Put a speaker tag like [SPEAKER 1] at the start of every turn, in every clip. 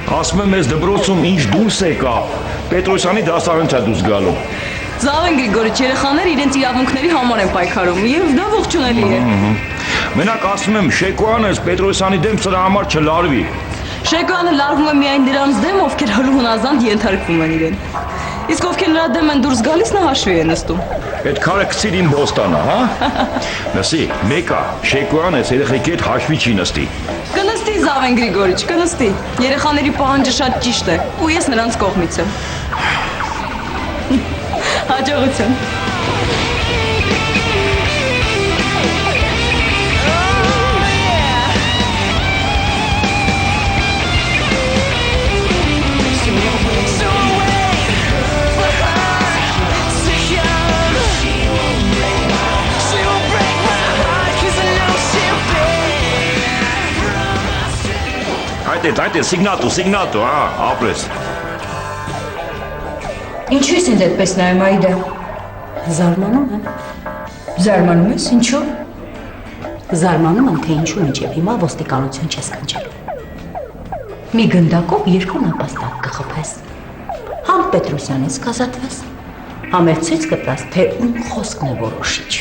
[SPEAKER 1] Ասում եմ ես դպրոցում ինչ դուրս եկա, Պետրոսյանի դասարանից է դուրս գալու։
[SPEAKER 2] Զավեն Գրիգորիչ, երեխաները իրենց իրավունքների համար են պայքարում եւ դա ողջունելի է։
[SPEAKER 1] Մենակ ասում եմ Շեկոյանս Պետրոսյանի դեմ սրա համար չլարվի։
[SPEAKER 2] Շեկոյանը լարվում է միայն դրանց դեմ, ովքեր հլուհունազանդ ենթարկվում են իրեն։ Իսկ ովքեր նրա դեմ են դուրս գալիս, նա հաշվի է նստում։
[SPEAKER 1] Այդ քարը գցիր իմ բոստանը, հա։ Լսի, մեկը Շեկոյանս երեխեքի հետ հաշվի չի նստի։
[SPEAKER 2] Կնստի Զավեն Գրիգորիչ, կնստի։ Երեխաների պահանջը շատ ճիշտ է, ու ես նրանց կողմից եմ։ Հաջողություն։
[SPEAKER 1] Այդ սիգնատու, հա, ապրես։
[SPEAKER 3] Ինչու ես ինձ այդպես նայում, Այդա։
[SPEAKER 4] Զարմանում եմ։
[SPEAKER 3] Զարմանում ես, ինչու։
[SPEAKER 4] Զարմանում եմ, թե ինչու մինչև հիմա ոստիկանություն չես կանչել։ Մի գնդակով երկու նապաստակ կխփես։ Համ Պետրոսյանից կազատվես, համ էլ ցույց կտաս, թե ում խոսքն է որոշիչ։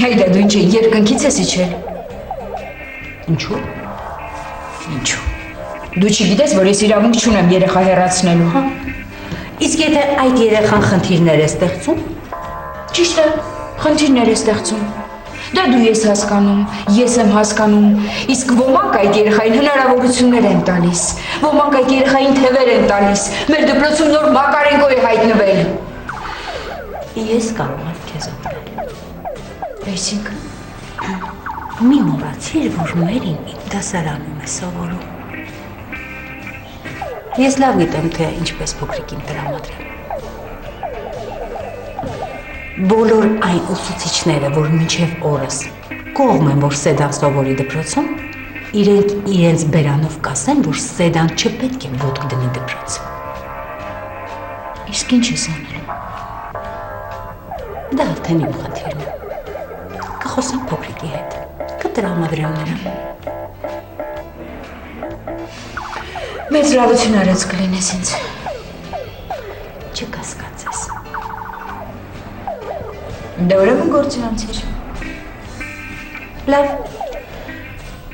[SPEAKER 3] Այդա, դու ինչ երկնքից ես իջել։
[SPEAKER 4] Ինչու։
[SPEAKER 3] Դու չգիտես, որ ես իրավունք չունեմ երեխա հեռացնելու, հա։
[SPEAKER 4] Իսկ եթե այդ երեխան խնդիրներ է ստեղծում։
[SPEAKER 3] Ճիշտ է, խնդիրներ է ստեղծում։ Դա դու ես հասկանում, ես եմ հասկանում, իսկ ոմանք այդ երեխային հնարավորություններ են տալիս, ոմանք այդ երեխային թևեր են տալիս, մեր դպրոցում նոր Մակարենկո է հայտնվել։
[SPEAKER 4] Ես կարող եմ քեզ օգնել։
[SPEAKER 3] Այսինքն
[SPEAKER 4] Մի մոռացիր, որ Մերին դասարանում է սովորում։ Ես լավ գիտեմ, թե ինչպես փոքրիկին տրամադրեմ։ Բոլոր այն ուսուցիչները, որ մինչև օրս կողմ են, որ Սեդան սովորի դպրոցում, իրենց բերանով կասեն, որ Սեդան չպետք է ոտք դնի դպրոց։
[SPEAKER 3] Իսկ ինչ ես անելու։
[SPEAKER 4] Դա արդեն իմ խնդիրն է։ Կխոսեմ փոքրիկի հետ, կտրամադրեմ նրան։
[SPEAKER 3] Մեծ լավություն արած կլինես ինձ։
[SPEAKER 4] Չկասկածես։
[SPEAKER 3] Դա ուրեմն գործին անցիր։
[SPEAKER 4] Լավ,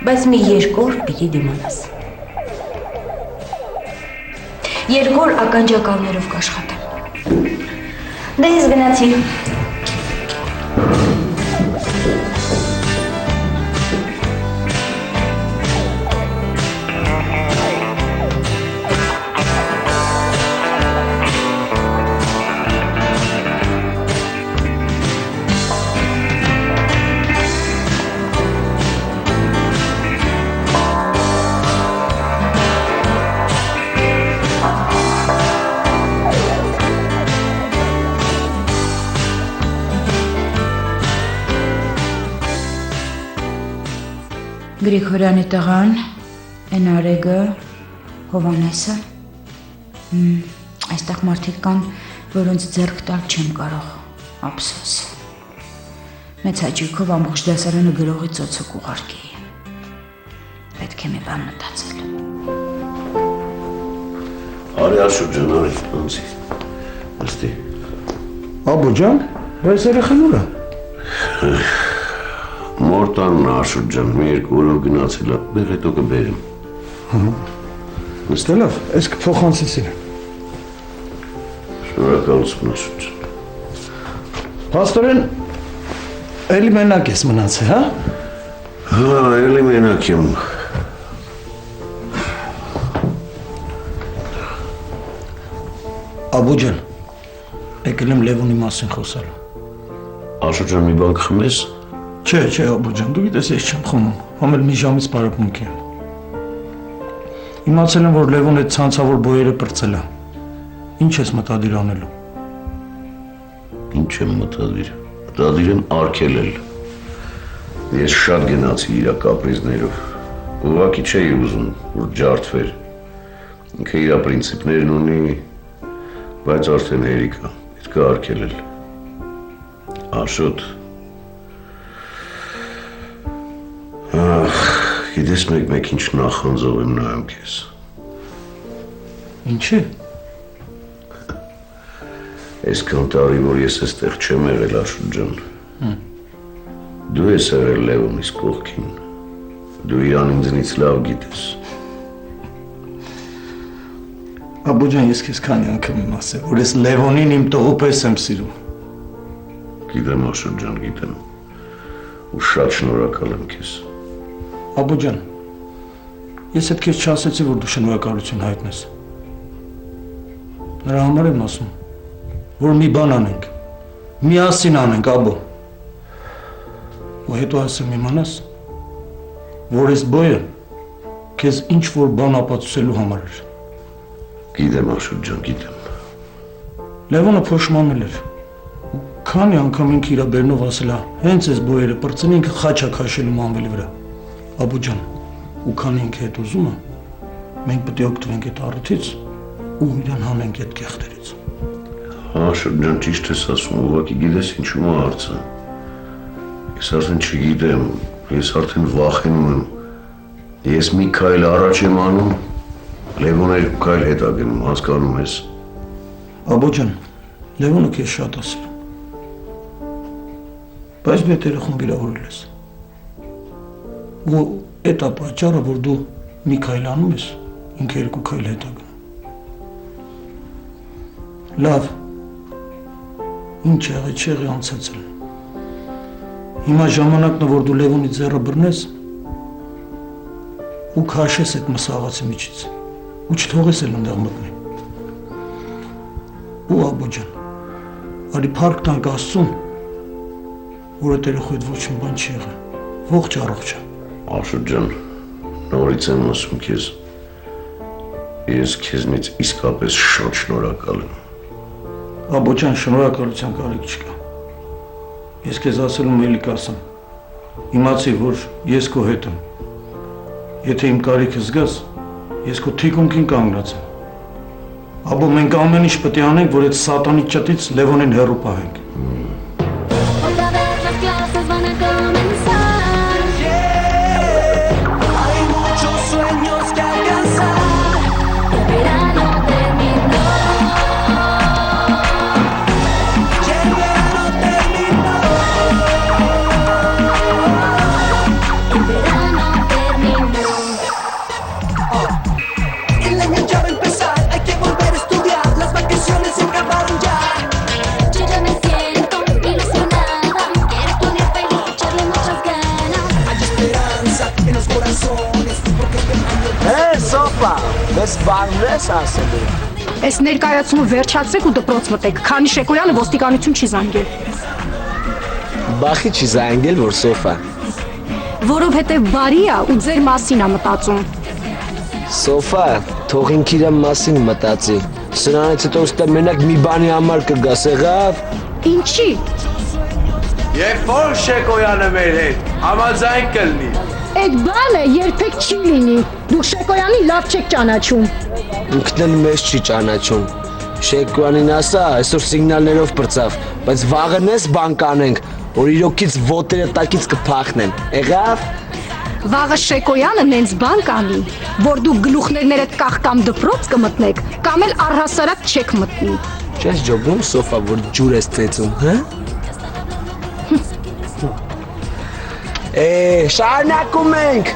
[SPEAKER 4] բայց մի 2 օր պիտի դիմանաս։
[SPEAKER 3] 2 օր ականջակալներով կաշխատեմ։
[SPEAKER 4] Դե ես գնացի։
[SPEAKER 3] Գրիգորյանի տղան, են Արեգը, Հովանեսը, այստեղ մարդիկ կան, որոնց ձեռք տալ չեմ կարող, ափսոս։ Մեծ հաճույքով ամբողջ դասարանը գրողի ծոցոք ուղարկի։ Պետք է մի բան մտածել։
[SPEAKER 5] Արի Աշոտ ջան, արի, անցի, նստի։
[SPEAKER 6] Աբո ջան, բայց երեխան ուր է։
[SPEAKER 5] Մորտանն Աշոտ ջան, մի 2 օրով գնացել է, դեռ հետո կբերեմ։
[SPEAKER 6] Նստե լավ, ես կփոխանցեցի։
[SPEAKER 5] Շնորհակալություն Աշոտ ջան։
[SPEAKER 6] Պաստորեն, էլի մենակ ես մնացել, հա։
[SPEAKER 5] Հա, էլի մենակ եմ։
[SPEAKER 6] Աբո ջան, եկել եմ Լևոնի մասին խոսալու։
[SPEAKER 5] Աշոտ ջան, մի բան կխմես։
[SPEAKER 6] Չէ, Աբո ջան, դու գիտես ես չեմ խմում, համ էլ մի ժամից պարապմունք եմ։ Իմացել եմ, որ Լևոն այդ ցանցավոր բոյերը պրծել է։ Ինչ ես մտադիր անելու։
[SPEAKER 5] Ինչ եմ մտադիր։ Մտադիր եմ արգելել։ Ես շատ գնացի իր կապրիզներով։ Ուղղակի չէի ուզում, որ ջարդվեր։ Ինքը իր պրինցիպներն ունի, բայց արդեն հերիք է, պետք է արգելել։ Աշոտ, գիտես մեկ ինչ նախանձով եմ նայում քեզ։
[SPEAKER 6] Ինչի՞։
[SPEAKER 5] Այսքան տարի, որ ես այստեղ չեմ եղել, Աշոտ ջան։ Դու ես եղել Լևոնիս կողքին։ Դու իրան ինձնից լավ գիտես։
[SPEAKER 6] Աբու ջան, ես քեզ քանի անգամ եմ ասել, որ ես Լևոնին իմ տղու պես եմ սիրում։
[SPEAKER 5] Գիտեմ, Աշոտ ջան, գիտեմ։ Ու շատ շնորհակալ եմ քեզ։
[SPEAKER 6] Աբու ջան, ես հետ քեզ չասեցի, որ դու շնորհակալություն հայտնես։ Նրա համար եմ ասում, որ մի բան անենք, միասին անենք, Աբու։ Ու հետո ասեմ իմանաս, որ այս բոյը քեզ ինչ-որ բան ապացուցելու համար էր։
[SPEAKER 5] Գիտեմ, Աշոտ ջան, գիտեմ։
[SPEAKER 6] Լևոնը փոշմանել էր։ Քանի անգամ ինքը իր բերնով ասել է, հենց այս բոյերը պրծնի ինքը խաչա քաշելու մանվելի վրա։ Աբու ջան, ու քանի ինքը հետ ուզում է, մենք պետք է օգտվենք այդ առիթից ու իրան հանենք այդ կեղտերից։
[SPEAKER 5] Աշոտ ջան, ճիշտ ես ասում, ուղղակի գիտես ինչու է հարցը։ Ես արդեն չգիտեմ, ես արդեն վախենում եմ։ Ես մի քայլ առաջ եմ անում, Լևոնը երկու քայլ հետ է գնում, հասկանում ես։
[SPEAKER 6] Աբու ջան, Լևոնը քեզ շատ է սիրում։ Բայց դու այդ երախուն վիրավորել ես։ Ու այդ է պատճառը, որ դու մի քայլ անում ես, ինքը երկու քայլ հետ է գնում։ Լավ, ինչ եղի, չեղի անցածել։ Հիմա ժամանակն է, որ դու Լևոնի ձեռը բռնես ու քաշես այդ մսաղացի միջից ու չթողես էլ ընդեղ մտնի։ Ու Աբու ջան, արի փառք տանք Աստծուն, որ այդ երեխու հետ ոչ մի բան չի եղել, ողջ առողջ է։
[SPEAKER 5] Աշոտ ջան, նորից եմ ասում քեզ, ես քեզնից իսկապես շատ շնորհակալ եմ։
[SPEAKER 6] Աբու ջան, շնորհակալության կարիք չկա։ Ես քեզ ասելում էլի կասեմ, իմացի, որ ես քո հետ եմ։ Եթե իմ կարիքը զգաս, ես քո թիկունքին կանգնած եմ։ Աբու, մենք ամեն ինչ պետք է անենք, որ այդ սատանի ճտից Լևոնին հեռու պահենք։
[SPEAKER 7] Otra vez las clases van a comenzar. Hay muchos sueños que alcanzar. El verano terminó. El verano terminó. El verano terminó. El año ya va a empezar. Hay que volver a estudiar. Las vacaciones se acabaron ya. Yo ya me siento ilusionada. Quiero estudiar feliz, echarle muchas ganas. Hay esperanza en los corazones. Porque este año
[SPEAKER 8] Սոֆա, մեզ բանն ես ասելու։
[SPEAKER 9] Այս ներկայացումը վերջացրեք ու դպրոց մտեք, քանի Շեկոյանը ոստիկանություն չի զանգել։
[SPEAKER 8] Բախի չի զանգել, որ Սոֆա։
[SPEAKER 9] Որովհետև բարի է ու ձեր մասին է մտածում։
[SPEAKER 8] Սոֆա, թող ինք իր մասին մտածի։ Սրանից հետո ուստա մենակ մի բանի համար կգաս, եղավ։
[SPEAKER 9] Ինչի։
[SPEAKER 10] Երբ որ Շեկոյանը մեր հետ, համաձայն կլինի։
[SPEAKER 9] Այդ բանը երբեք չի լինի։ Դուք Շեկոյանի լավ չեք ճանաչում։
[SPEAKER 8] Ինքն էլ մեզ չի ճանաչում։ Շեկոյանին ասա, այսօր սիգնալներով պրծավ, բայց վաղը նես բան կանենք, որ իրոքից ոտերը տակից կփախնեն, եղավ։
[SPEAKER 9] Վաղը Շեկոյանը նենց բան կանի, որ դուք գլուխներներդ կախ կամ դպրոց կմտնեք, կամ էլ առհասարակ չեք մտնի։
[SPEAKER 8] Չես ջոբում, Սոֆա, որ ջուր ես ծեծում, հա։ Շարունակում ենք։